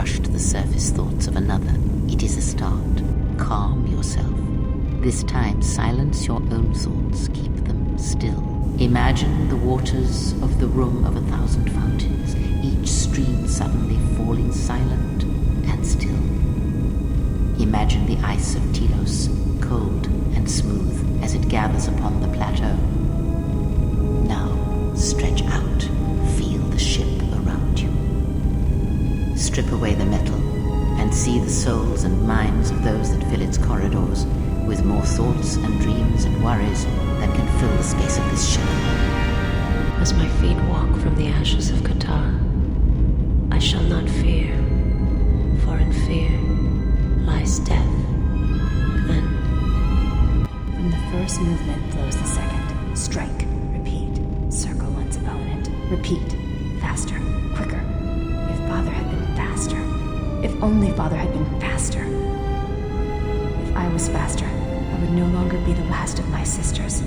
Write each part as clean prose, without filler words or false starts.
rush to the surface thoughts of another. It is a start. Calm yourself. This time, silence your own thoughts. Keep them still. Imagine the waters of the room of 1,000 fountains, each stream suddenly falling silent and still. Imagine the ice of Telos, cold and smooth as it gathers upon the plateau. Now, stretch out. Feel the ship around you. Strip away the metal and see the souls and minds of those that fill its corridors with more thoughts and dreams and worries than can fill the space of this ship. As my feet walk from the ashes of Qatar, I shall not fear, for in fear lies death. And from the first movement flows the second. Strike, repeat, circle one's opponent. Repeat, faster, quicker. If Father had been faster. If only Father had been faster. If I was faster, I would no longer be the last of my sisters.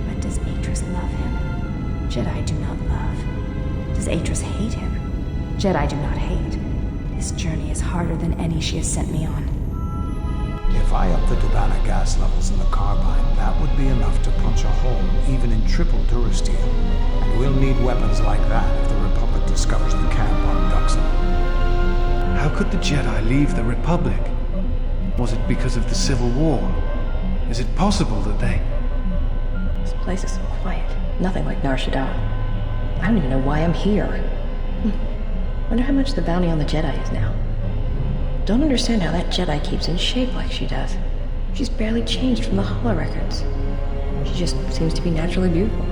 But does Atris love him? Jedi do not love. Does Atris hate him? Jedi do not hate. This journey is harder than any she has sent me on. If I up the Dubana gas levels in the carbine, that would be enough to punch a hole even in triple Durasteel. And we'll need weapons like that if the Republic discovers the camp on Duxon. How could the Jedi leave the Republic? Was it because of the Civil War? Is it possible that they... This place is so quiet. Nothing like Nar Shaddaa. I don't even know why I'm here. Wonder how much the bounty on the Jedi is now. Don't understand how that Jedi keeps in shape like she does. She's barely changed from the holorecords. She just seems to be naturally beautiful.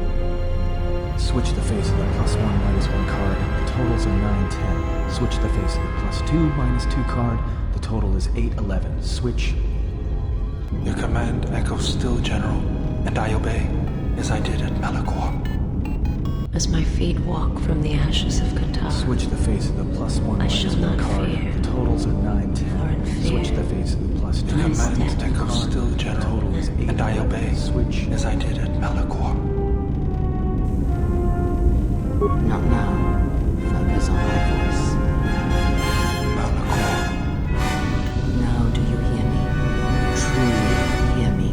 Switch the face of the +1 -1 card. The totals are 9-10. Switch the face of the +2 -2 card. The total is 8-11. Switch. Your command echoes still, General, and I obey, as I did at Malachor. as my feet walk from the ashes of Qatar, Switch the face of the +1 I shall not -1 card. fear. The totals are 9-10. For in fear Switch the face of the +2 lies Command death. echoes still, The General, total is 8. and I obey, Switch. as I did at Malachor. Not now. Focus on my voice. Malachor. Now do you hear me? Truly hear me.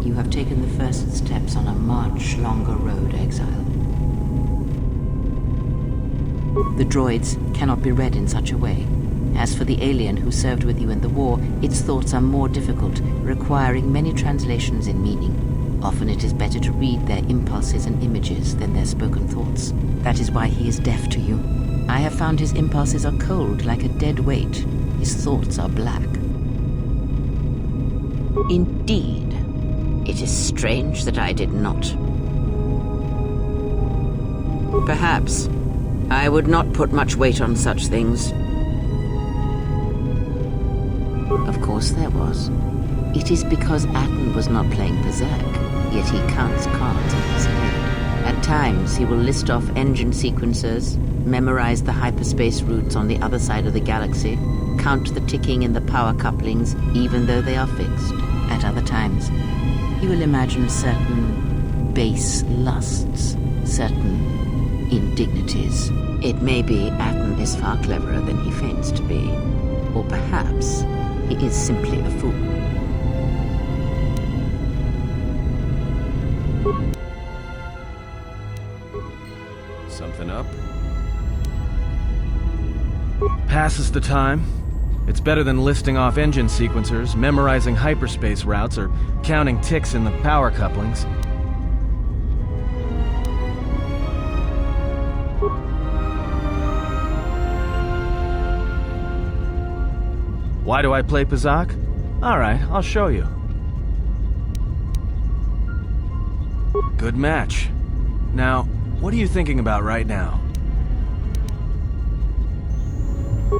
You have taken the first steps on a much longer road, Exile. The droids cannot be read in such a way. As for the alien who served with you in the war, its thoughts are more difficult, requiring many translations in meaning. Often it is better to read their impulses and images than their spoken thoughts. That is why he is deaf to you. I have found his impulses are cold, like a dead weight. His thoughts are black. Indeed. It is strange that I did not. Perhaps I would not put much weight on such things. Of course there was. It is because Atton was not playing Pazaak, yet he counts cards in his head. At times, he will list off engine sequencers, memorize the hyperspace routes on the other side of the galaxy, count the ticking in the power couplings, even though they are fixed. At other times, he will imagine certain base lusts, certain indignities. It may be Atton is far cleverer than he feigns to be, or perhaps he is simply a fool. Something up? Passes the time. It's better than listing off engine sequencers, memorizing hyperspace routes, or counting ticks in the power couplings. Why do I play Pazaak? Alright, I'll show you. Good match. Now, what are you thinking about right now?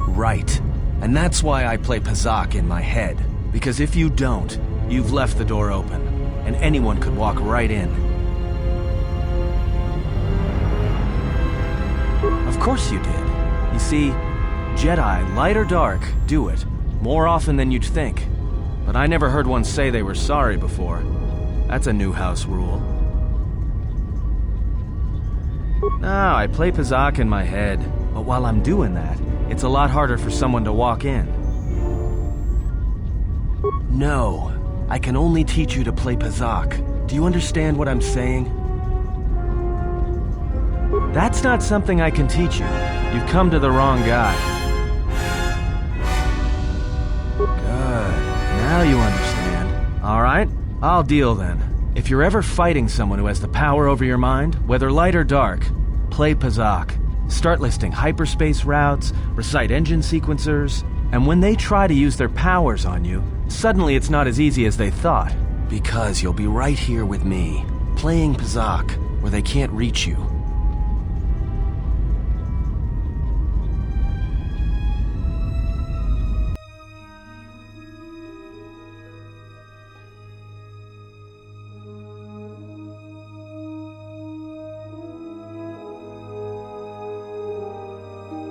Right. And that's why I play Pazaak in my head. Because if you don't, you've left the door open, and anyone could walk right in. Of course you did. You see, Jedi, light or dark, do it. More often than you'd think. But I never heard one say they were sorry before. That's a new house rule. No, I play Pazaak in my head. But while I'm doing that, it's a lot harder for someone to walk in. No, I can only teach you to play Pazaak. Do you understand what I'm saying? That's not something I can teach you. You've come to the wrong guy. Good. Now you understand. All right, I'll deal then. If you're ever fighting someone who has the power over your mind, whether light or dark, play Pazaak. Start listing hyperspace routes, recite engine sequencers, and when they try to use their powers on you, suddenly it's not as easy as they thought. Because you'll be right here with me, playing Pazaak, where they can't reach you.